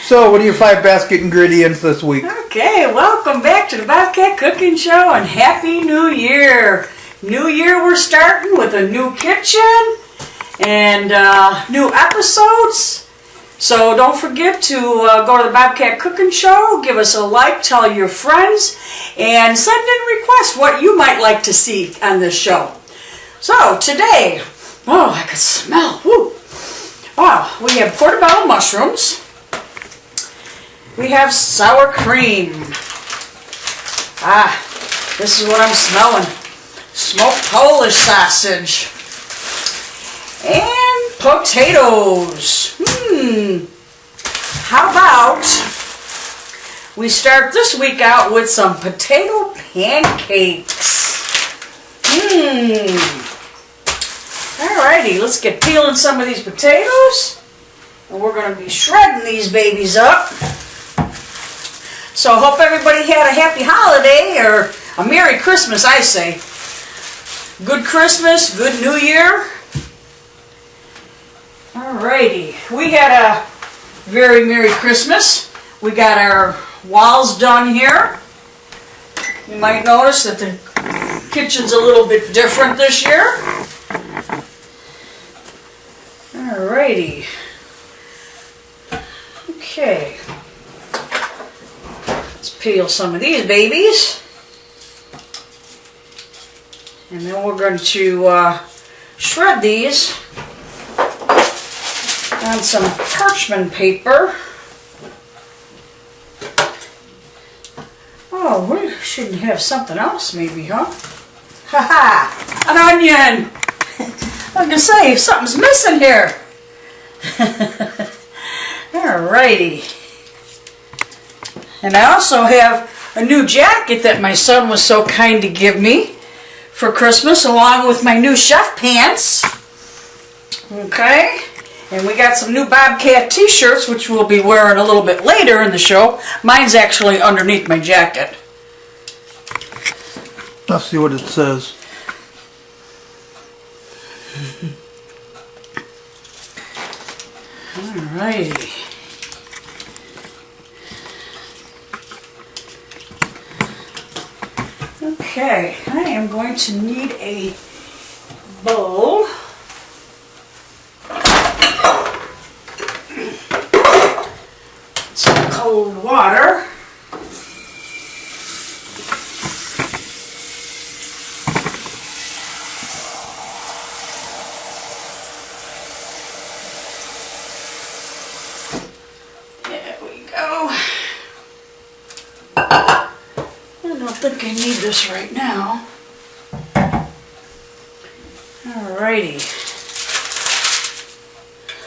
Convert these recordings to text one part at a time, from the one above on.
So, what are your 5 basket ingredients this week? Okay, welcome back to the Bobkat Cooking Show and Happy New Year. New Year, we're starting with a new kitchen and new episodes. So don't forget to go to the Bobkat Cooking Show, give us a like, tell your friends, and send in requests what you might like to see on this show. So today, oh, I can smell, woo. Wow, we have portobello mushrooms. We have sour cream. This is what I'm smelling. Smoked Polish sausage. And potatoes. How about we start this week out with some potato pancakes. Alrighty, let's get peeling some of these potatoes. And we're going to be shredding these babies up. So hope everybody had a happy holiday, or a Merry Christmas, I say. Good Christmas, good New Year. Alrighty, we had a very Merry Christmas. We got our walls done here. You might notice that the kitchen's a little bit different this year. Alrighty. Okay. Let's peel some of these babies. And then we're going to shred these on some parchment paper. Oh, we shouldn't have something else maybe, huh? Haha! An onion! I was going to say, something's missing here. Alrighty. And I also have a new jacket that my son was so kind to give me for Christmas, along with my new chef pants. Okay. And we got some new Bobkat t-shirts, which we'll be wearing a little bit later in the show. Mine's actually underneath my jacket. Let's see what it says. Alrighty. Okay, I am going to need a bowl. Some cold water. There we go. I don't think I need this right now. Alrighty.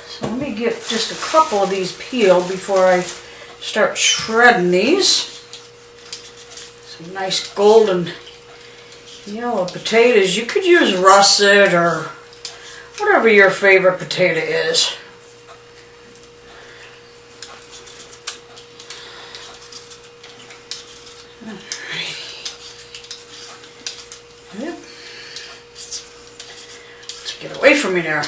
So let me get just a couple of these peeled before I start shredding these. Some nice golden yellow potatoes. You could use russet or whatever your favorite potato is. Yep. Let's get away from me there. As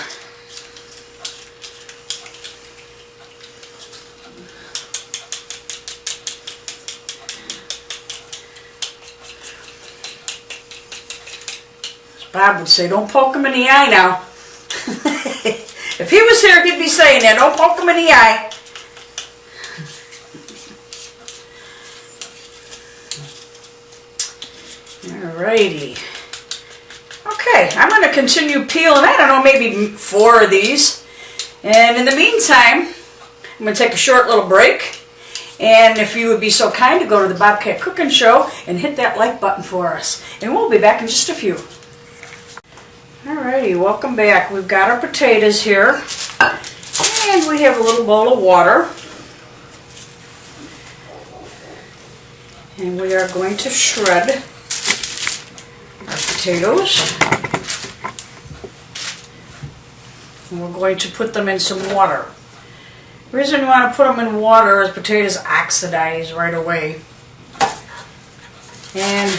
Bob would say, don't poke him in the eye now. If he was here, he'd be saying that, don't poke him in the eye. Alrighty. Okay, I'm going to continue peeling, I don't know, maybe 4 of these. And in the meantime, I'm going to take a short little break. And if you would be so kind to go to the Bobkat Cooking Show and hit that like button for us. And we'll be back in just a few. Alrighty, welcome back. We've got our potatoes here. And we have a little bowl of water. And we are going to shred our potatoes. And we're going to put them in some water. The reason you want to put them in water is potatoes oxidize right away. And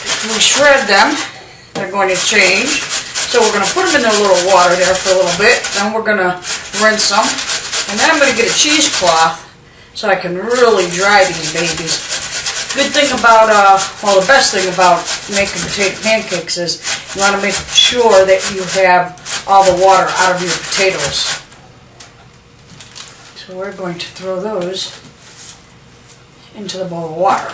if we shred them, they're going to change. So we're going to put them in a little water there for a little bit. Then we're going to rinse them. And then I'm going to get a cheesecloth so I can really dry these babies. Good thing about, well, the best thing about making potato pancakes is you want to make sure that you have all the water out of your potatoes. So we're going to throw those into the bowl of water.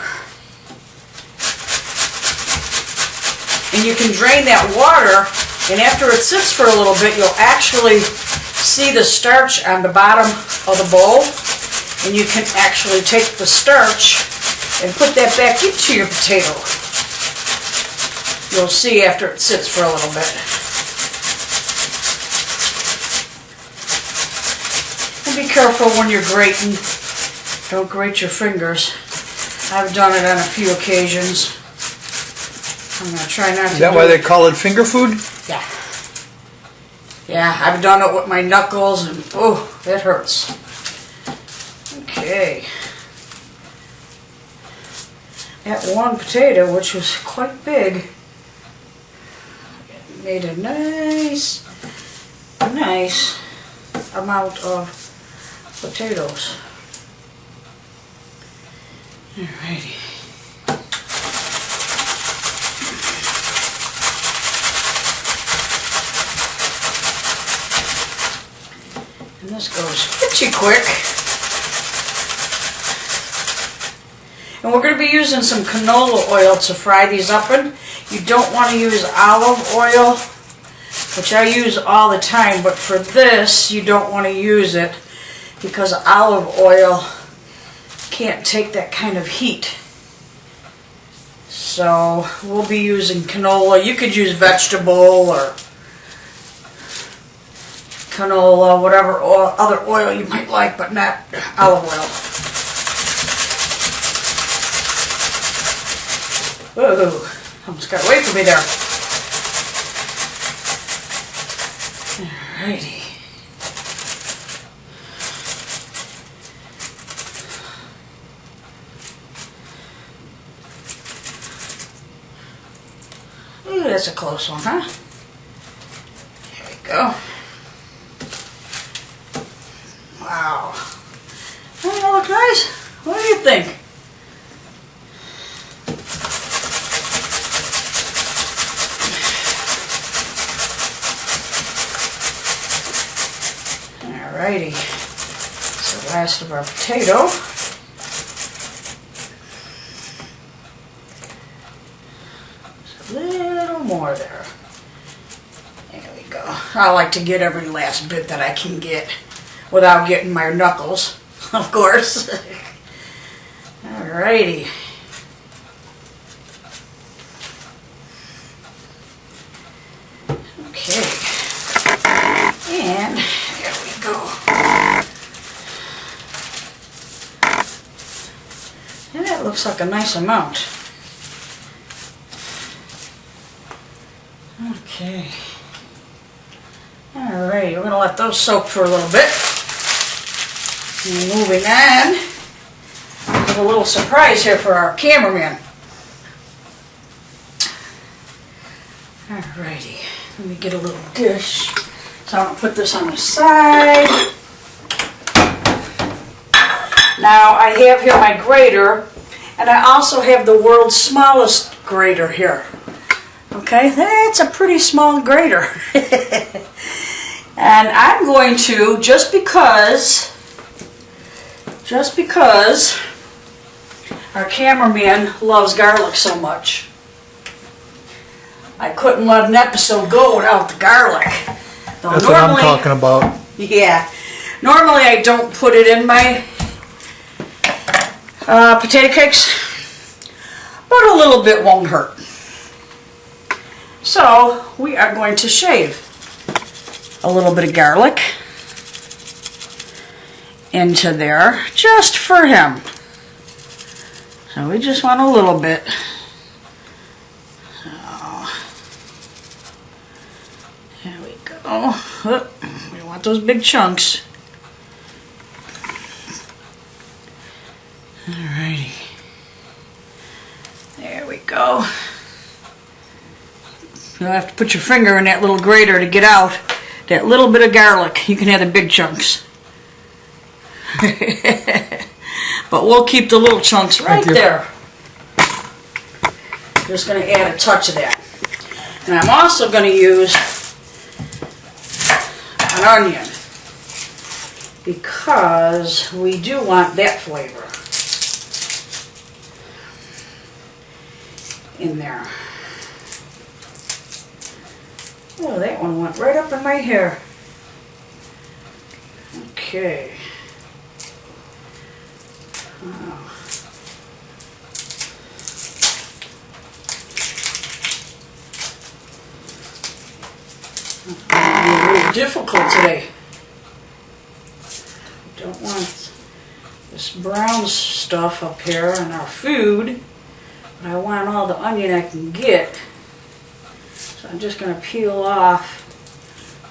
And you can drain that water, and after it sits for a little bit, you'll actually see the starch on the bottom of the bowl, and you can actually take the starch and put that back into your potato. You'll see after it sits for a little bit. And be careful when you're grating. Don't grate your fingers. I've done it on a few occasions. I'm going to try not to. Is that why they call it finger food? Yeah. Yeah, I've done it with my knuckles, and oh, it hurts. Okay. That one potato, which was quite big, made a nice amount of potatoes. Alrighty. And this goes pretty quick. And we're going to be using some canola oil to fry these up in. You don't want to use olive oil, which I use all the time, but for this you don't want to use it because olive oil can't take that kind of heat. So we'll be using canola. You could use vegetable or canola, whatever oil, other oil you might like, but not olive oil. Whoa, almost got away from me there. Alrighty. Ooh, that's a close one, huh? There we go. Wow. Doesn't that look nice? What do you think? Alrighty, it's the last of our potato. Just a little more there. There we go. I like to get every last bit that I can get without getting my knuckles, of course. Alrighty. Okay. And there we go. And that looks like a nice amount. Okay. Alright, we're going to let those soak for a little bit. And moving on, we have a little surprise here for our cameraman. Alrighty, let me get a little dish. So I'm going to put this on the side. Now I have here my grater, and I also have the world's smallest grater here. Okay, that's a pretty small grater. And I'm going to, just because our cameraman loves garlic so much, I couldn't let an episode go without the garlic. Though That's what I'm talking about. Yeah. Normally I don't put it in my potato cakes, but a little bit won't hurt. So we are going to shave a little bit of garlic into there just for him. So we just want a little bit. So there we go. Oh, we don't want those big chunks. Alrighty. There we go. You'll have to put your finger in that little grater to get out that little bit of garlic. You can have the big chunks. But we'll keep the little chunks right Right there. Just going to add a touch of that. And I'm also going to use an onion because we do want that flavor in there. Oh, that one went right up in my hair. Okay. Wow. It's really difficult today. Don't want this brown stuff up here in our food, but I want all the onion I can get. So I'm just going to peel off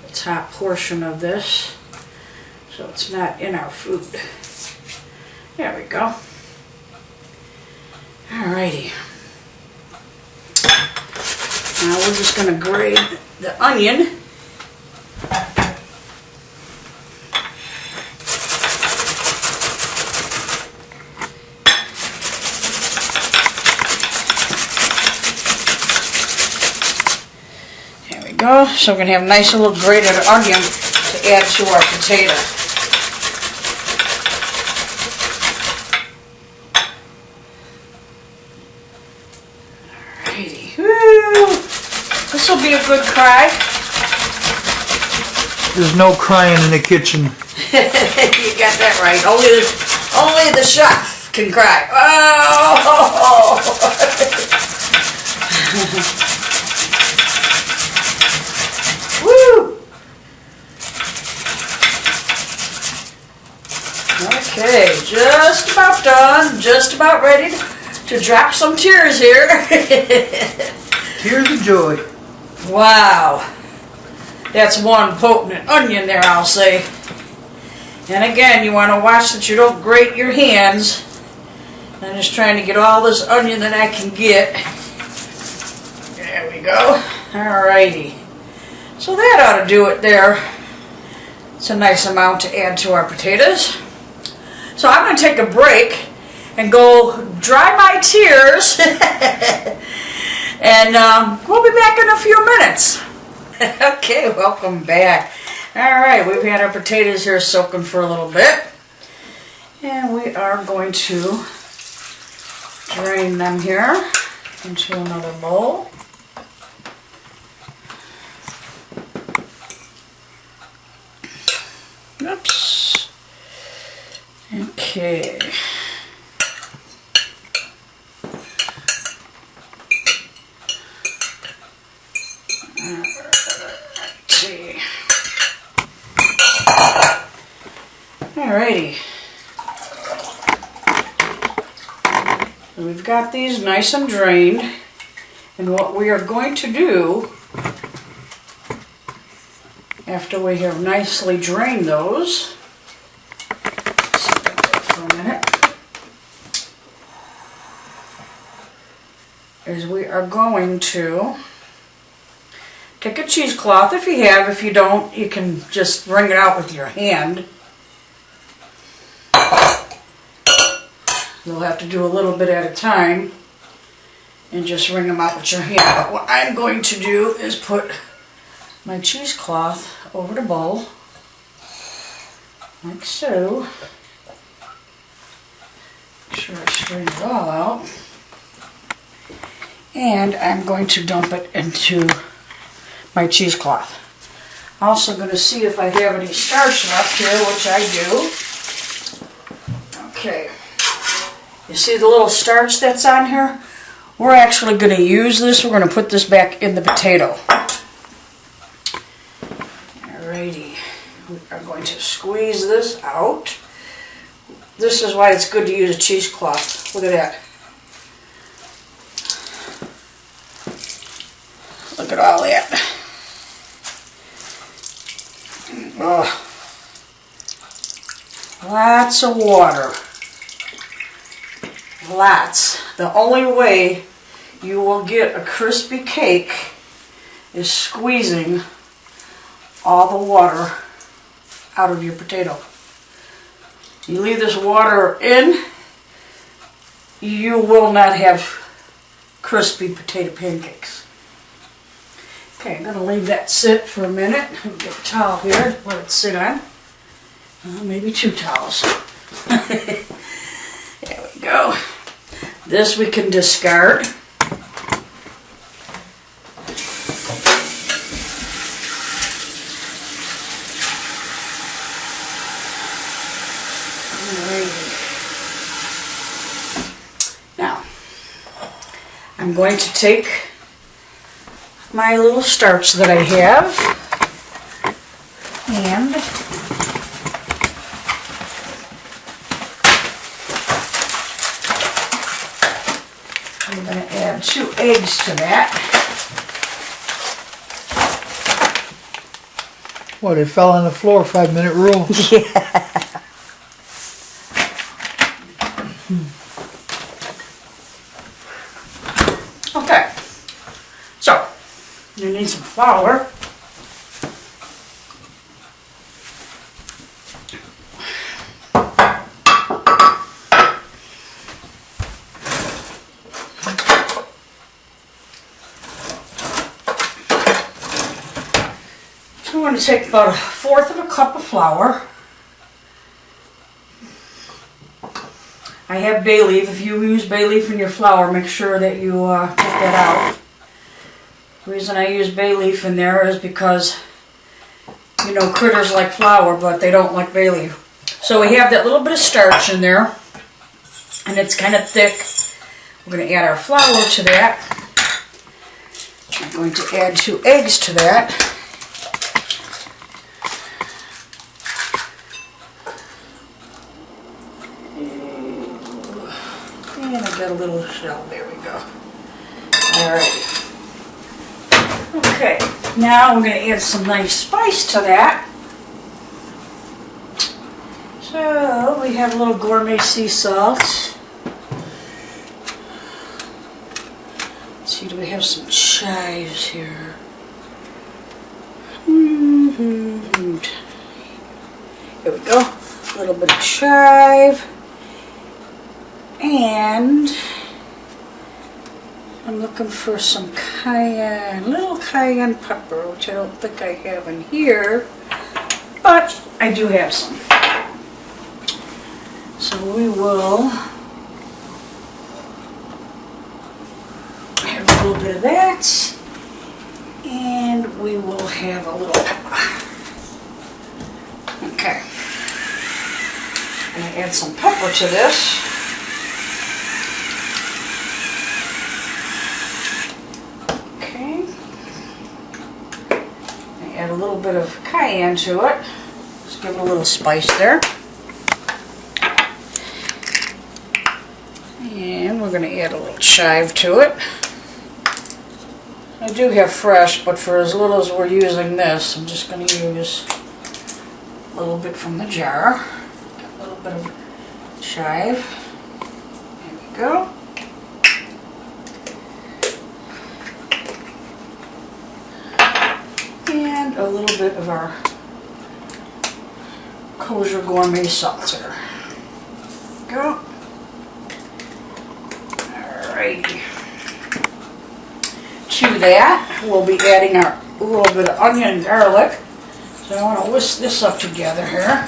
the top portion of this so it's not in our food. There we go. Alrighty. Now we're just going to grate the onion. There we go. So we're going to have a nice little grated onion to add to our potato. This will be a good cry. There's no crying in the kitchen. You got that right. Only the chef can cry. Oh! Woo! Okay, just about done. Just about ready to drop some tears here. Tears of joy. Wow, that's one potent onion there, I'll say. And again, you want to watch that you don't grate your hands. I'm just trying to get all this onion that I can get. There we go. Alrighty. So that ought to do it there. It's a nice amount to add to our potatoes. So I'm going to take a break and go dry my tears. And we'll be back in a few minutes. Okay, welcome back. Alright, we've had our potatoes here soaking for a little bit. And we are going to drain them here into another bowl. Oops. Okay. Alrighty. So we've got these nice and drained, and what we are going to do after we have nicely drained those, set that there for a minute, is we are going to take a cheesecloth if you have. If you don't, you can just wring it out with your hand. You'll have to do a little bit at a time and just wring them out with your hand. But what I'm going to do is put my cheesecloth over the bowl, like so. Make sure I straighten it all out. And I'm going to dump it into my cheesecloth. Also going to see if I have any starch left here, which I do. Okay. You see the little starch that's on here? We're actually going to use this. We're going to put this back in the potato. Alrighty. We are going to squeeze this out. This is why it's good to use a cheesecloth. Look at that. Look at all that. Oh. Lots of water. Lots. The only way you will get a crispy cake is squeezing all the water out of your potato. You leave this water in, you will not have crispy potato pancakes. Okay, I'm going to leave that sit for a minute. Get a towel here, let it sit on. Maybe 2 towels. There we go. This we can discard. Now, I'm going to take my little starch that I have and I'm going to add 2 eggs to that. What, it fell on the floor, 5-minute rule? Yeah. Okay, so you need some flour. So I'm going to take about 1/4 of a cup of flour. I have bay leaf. If you use bay leaf in your flour, make sure that you take that out. The reason I use bay leaf in there is because, you know, critters like flour, but they don't like bay leaf. So we have that little bit of starch in there, and it's kind of thick. We're going to add our flour to that. I'm going to add 2 eggs to that. And I got a little shell, there we go. Alright. Okay, now we're going to add some nice spice to that. So we have a little gourmet sea salt. Let's see, do we have some chives here? Here we go. A little bit of chive. And I'm looking for some cayenne, little cayenne pepper, which I don't think I have in here, but I do have some. So we will have a little bit of that, and we will have a little pepper. Okay. I'm going to add some pepper to this. Add a little bit of cayenne to it. Just give it a little spice there. And we're going to add a little chive to it. I do have fresh, but for as little as we're using this, I'm just going to use a little bit from the jar. Got a little bit of chive. There we go. And a little bit of our kosher gourmet salsa. Go. Alrighty. To that, we'll be adding our little bit of onion and garlic. So I want to whisk this up together here.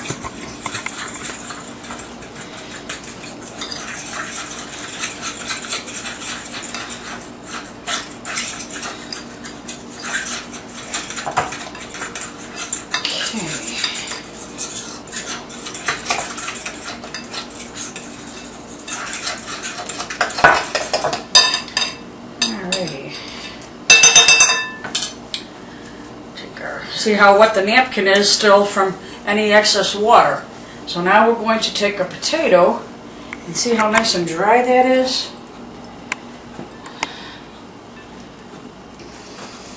See how wet the napkin is still from any excess water. So now we're going to take a potato and see how nice and dry that is.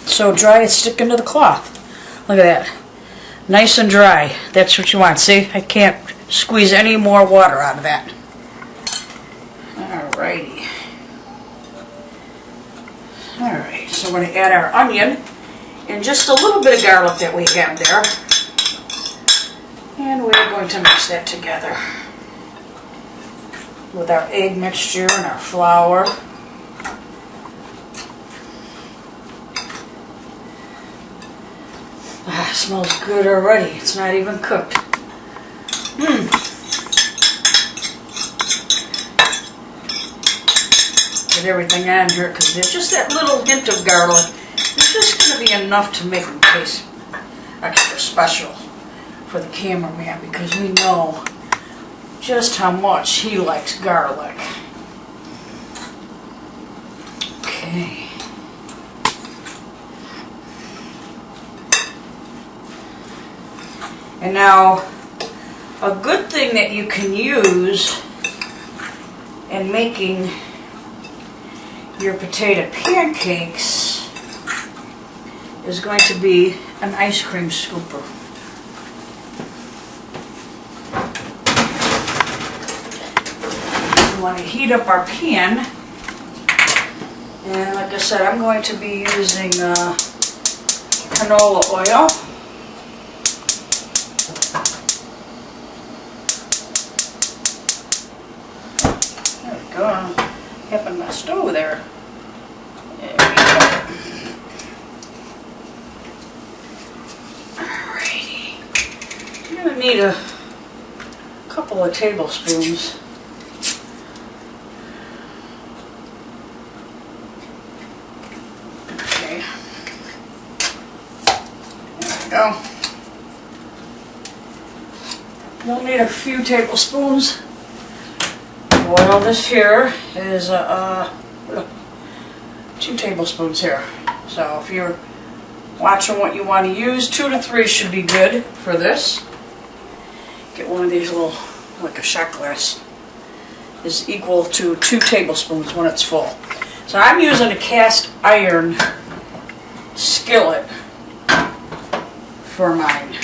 So dry it's sticking to the cloth. Look at that. Nice and dry. That's what you want. See, I can't squeeze any more water out of that. Alrighty. Alright, so we're going to add our onion. And just a little bit of garlic that we have there. And we're going to mix that together. with our egg mixture and our flour. Ah, it smells good already. It's not even cooked. Get everything on here because there's just that little hint of garlic. It's just going to be enough to make them taste extra special for the cameraman because we know just how much he likes garlic. Okay. And now, a good thing that you can use in making your potato pancakes is going to be an ice cream scooper. We want to heat up our pan, and like I said, I'm going to be using canola oil. There we go. I'm tapping my stove there. There we go. Alrighty. I'm going to need a couple of tablespoons. Okay. There we go. You'll need a few tablespoons. Oil. This here is 2 tablespoons here. So if you're watching what you want to use, 2 to 3 should be good for this. Get one of these little, like a shot glass, is equal to 2 tablespoons when it's full. So I'm using a cast iron skillet for mine.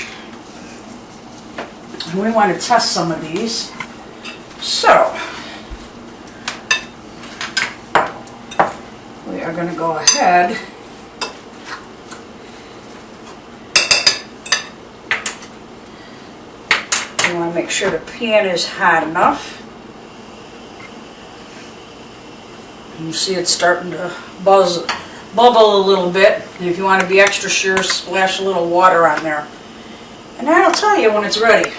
And we want to test some of these. So we are going to go ahead you want to make sure the pan is hot enough. And you see it's starting to bubble a little bit. And if you want to be extra sure, splash a little water on there. And that'll tell you when it's ready.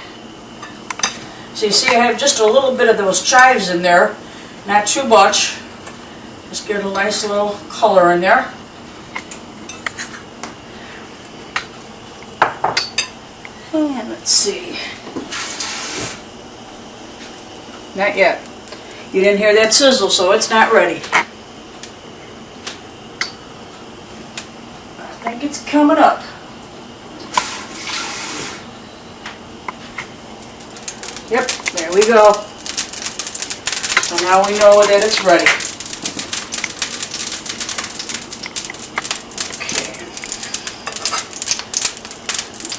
So you see I have just a little bit of those chives in there, not too much. Just get a nice little color in there. And let's see. Not yet. You didn't hear that sizzle, so it's not ready. I think it's coming up. Yep, there we go. So now we know that it's ready. Okay.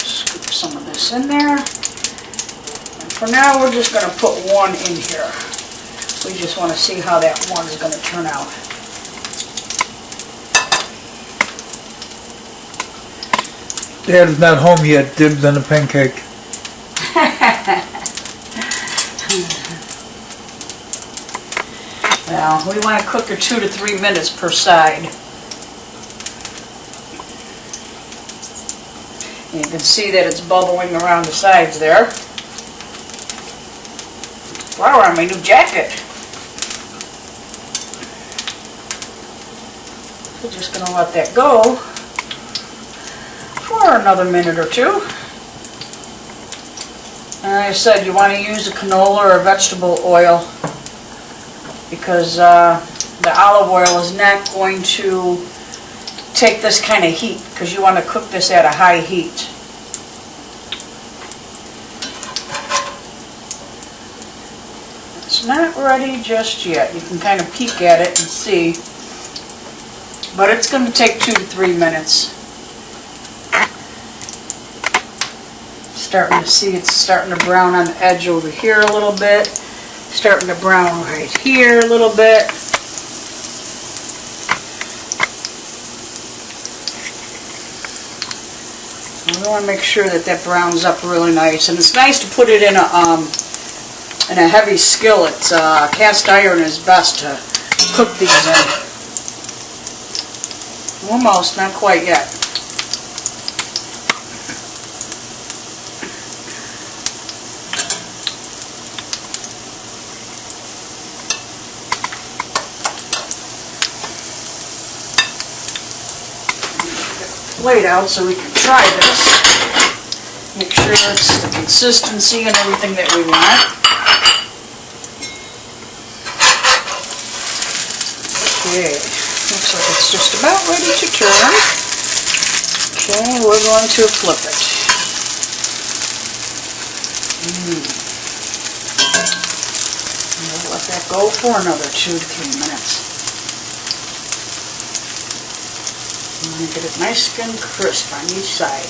Scoop some of this in there. And for now, we're just going to put one in here. We just want to see how that one is going to turn out. Dad's not home yet. Dibs on the pancake. Now, we want to cook her 2 to 3 minutes per side. And you can see that it's bubbling around the sides there. Flour on my new jacket. We're just going to let that go for another minute or 2. And like I said, you want to use a canola or vegetable oil because the olive oil is not going to take this kind of heat because you want to cook this at a high heat. It's not ready just yet. You can kind of peek at it and see. But it's going to take 2 to 3 minutes. Starting to see it's starting to brown on the edge over here a little bit. Starting to brown right here a little bit. We want to make sure that that browns up really nice. And it's nice to put it in a in a heavy skillet. Cast iron is best to cook these in. Almost, not quite yet. Plate out so we can try this. Make sure it's the consistency and everything that we want. Okay, looks like it's just about ready to turn. Okay, we're going to flip it. We'll let that go for another 2 to 3 minutes. And get it nice and crisp on each side.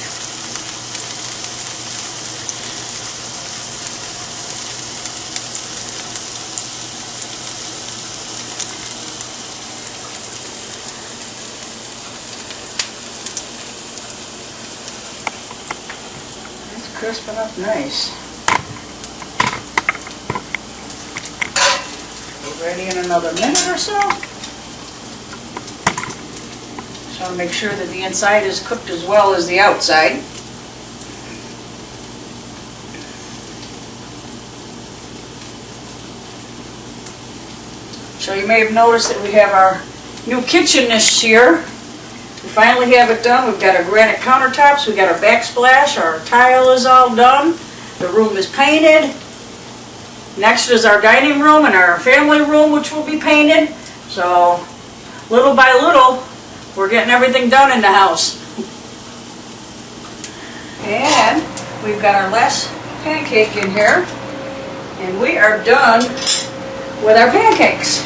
It's crisp enough, nice. Be ready in another minute or so. I want to make sure that the inside is cooked as well as the outside. So you may have noticed that we have our new kitchen this year. We finally have it done. We've got our granite countertops, we've got our backsplash, our tile is all done, the room is painted. Next is our dining room and our family room, which will be painted. So little by little, we're getting everything done in the house. And we've got our last pancake in here. And we are done with our pancakes.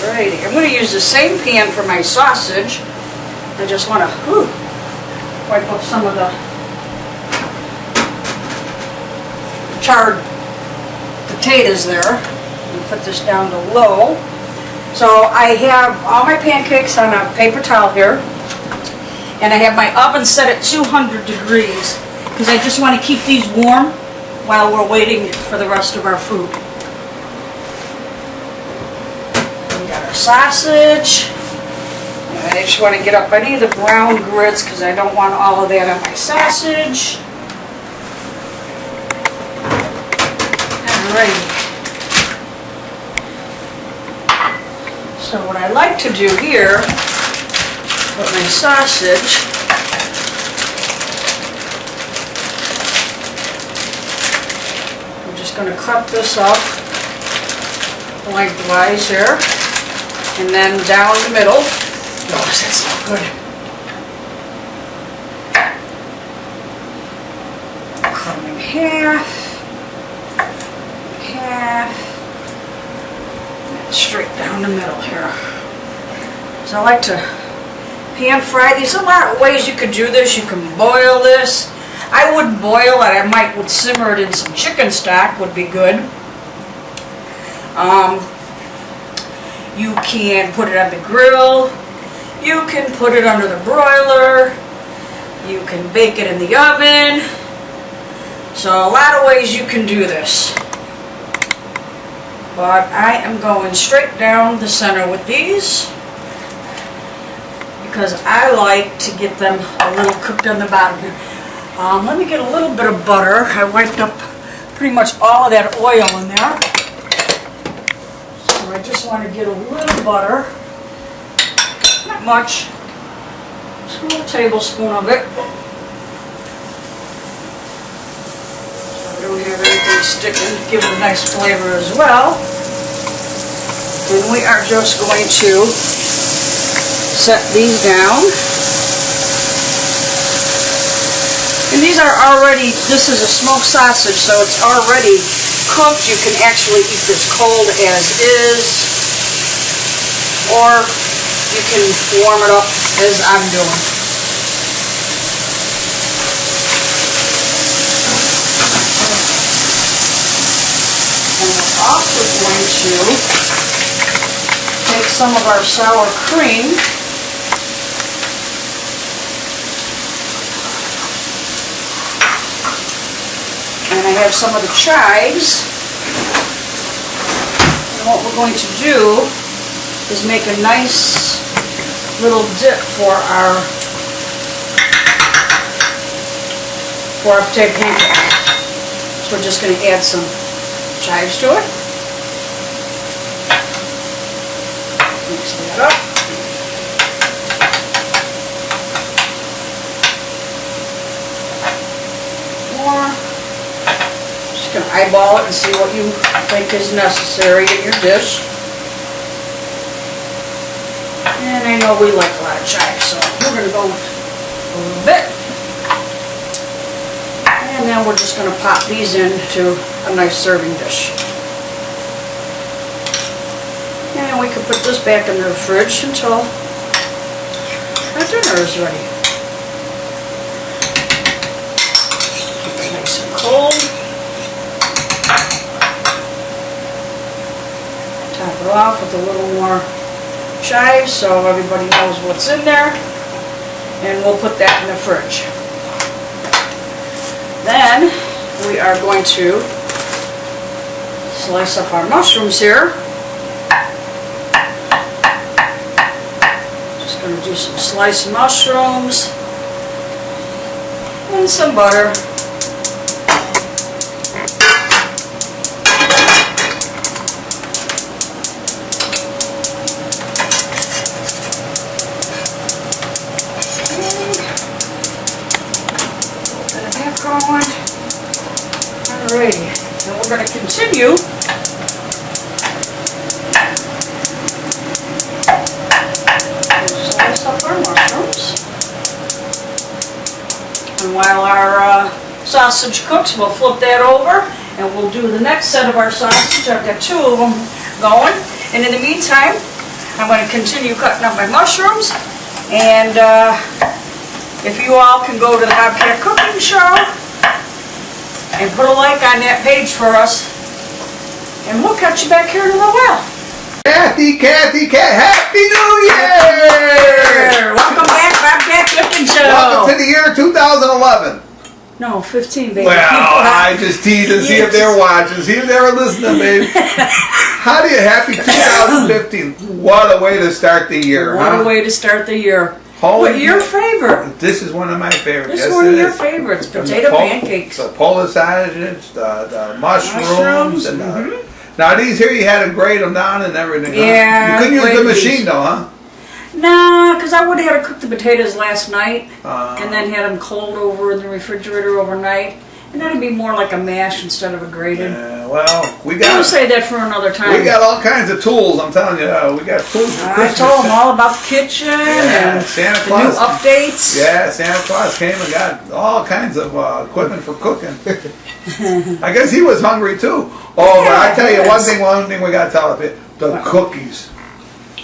Alrighty, I'm going to use the same pan for my sausage. I just want to wipe up some of the charred potatoes there. Put this down to low. So I have all my pancakes on a paper towel here, and I have my oven set at 200 degrees because I just want to keep these warm while we're waiting for the rest of our food. We got our sausage. And I just want to get up any of the brown grits because I don't want all of that on my sausage. Alrighty. So what I like to do here with my sausage, I'm just going to cut this up lengthwise here, and then down the middle. Oh, that's so good. Cut them in half, straight down the middle here. So I like to pan fry these. There's a lot of ways you could do this. You can boil this. I wouldn't boil it. I would simmer it in some chicken stock, would be good. You can put it on the grill. You can put it under the broiler. You can bake it in the oven. So a lot of ways you can do this. But I am going straight down the center with these because I like to get them a little cooked on the bottom here. Let me get a little bit of butter. I wiped up pretty much all of that oil in there. So I just want to get a little butter. Not much. Just a little tablespoon of it. We have everything sticking to give it a nice flavor as well. And we are just going to set these down. And these are already, this is a smoked sausage, so it's already cooked. You can actually eat this cold as is, or you can warm it up as I'm doing. And we're also going to take some of our sour cream I have some of the chives. And what we're going to do is make a nice little dip for our potato pancake. So we're just going to add some chives to it. Mix that up. More. Just going to eyeball it and see what you think is necessary in your dish. And I know we like a lot of chives, so we're going to go a little bit. And then we're just going to pop these into a nice serving dish. And we can put this back in the fridge until our dinner is ready. Keep it nice and cold. Top it off with a little more chives so everybody knows what's in there. And we'll put that in the fridge. Then we are going to slice up our mushrooms here. Just going to do some sliced mushrooms and some butter. Alrighty, then we're going to continue to slice up our mushrooms. And while our sausage cooks, we'll flip that over and we'll do the next set of our sausage. I've got 2 of them going. And in the meantime, I'm going to continue cutting up my mushrooms. And if you all can go to the Bobkat Cooking Show and put a like on that page for us, and we'll catch you back here in a little while. Kathy, Happy New Year! Welcome back, Bobkat Cooking Show. Welcome to the year 2011. No, 15, baby. Well, I just teased to see if they were watching, see if they were listening, baby. How do you happy 2015? What a way to start the year, What a way to start the year. Holy What, your favorite? This is one of my favorites. This is one of your favorites, potato pancakes. The Polish sausage, the mushrooms, and now these here you had to grate them down and everything. Yeah, huh? You couldn't use the machine though, huh? No, because I would have had to cook the potatoes last night and then had them cold over in the refrigerator overnight. And that'd be more like a mash instead of a grated. Well, we We'll got. say that for another time. We got all kinds of tools. I'm telling you, we got tools. For I Christmas. told them all about the kitchen and Santa the Claus. new updates. Yeah, Santa Claus came and got all kinds of equipment for cooking. I guess he was hungry too. Oh, Yeah, but I tell you yes. one thing we got to tell you, the cookies.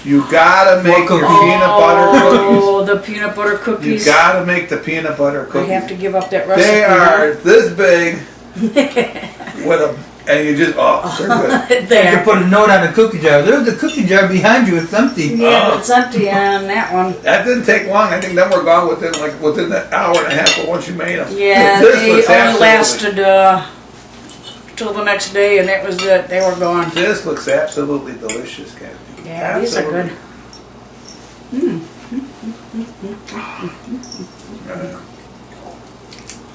You gotta make your cookies? peanut butter cookies. Oh, the peanut butter cookies. You gotta make the peanut butter I cookies. have to give up that recipe. They are this big with a, and you just, they're good. You there. put a note on the cookie jar. There's a cookie jar behind you. It's empty. Yeah, it's empty on that one. That didn't take long. I think them were gone within an hour and a half of once you made them. Yeah, This they looks only absolutely- lasted till the next day, and that was it. They were gone. This looks absolutely delicious, Kathy. Yeah, these are good.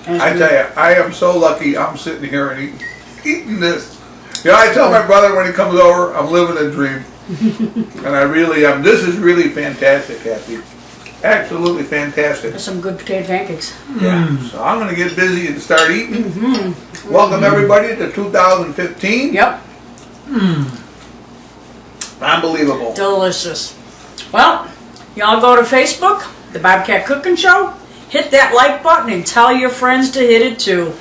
I tell you, I am so lucky I'm sitting here and eating this. You know, I tell my brother when he comes over, I'm living a dream. And I really am. This is really fantastic, Kathy. Absolutely fantastic. There's some good potato pancakes. Yeah. So I'm going to get busy and start eating. Welcome everybody to 2015. Yep, Unbelievable. delicious. Well, y'all go to Facebook, the Bobkat Cooking Show. Hit that like button and tell your friends to hit it too.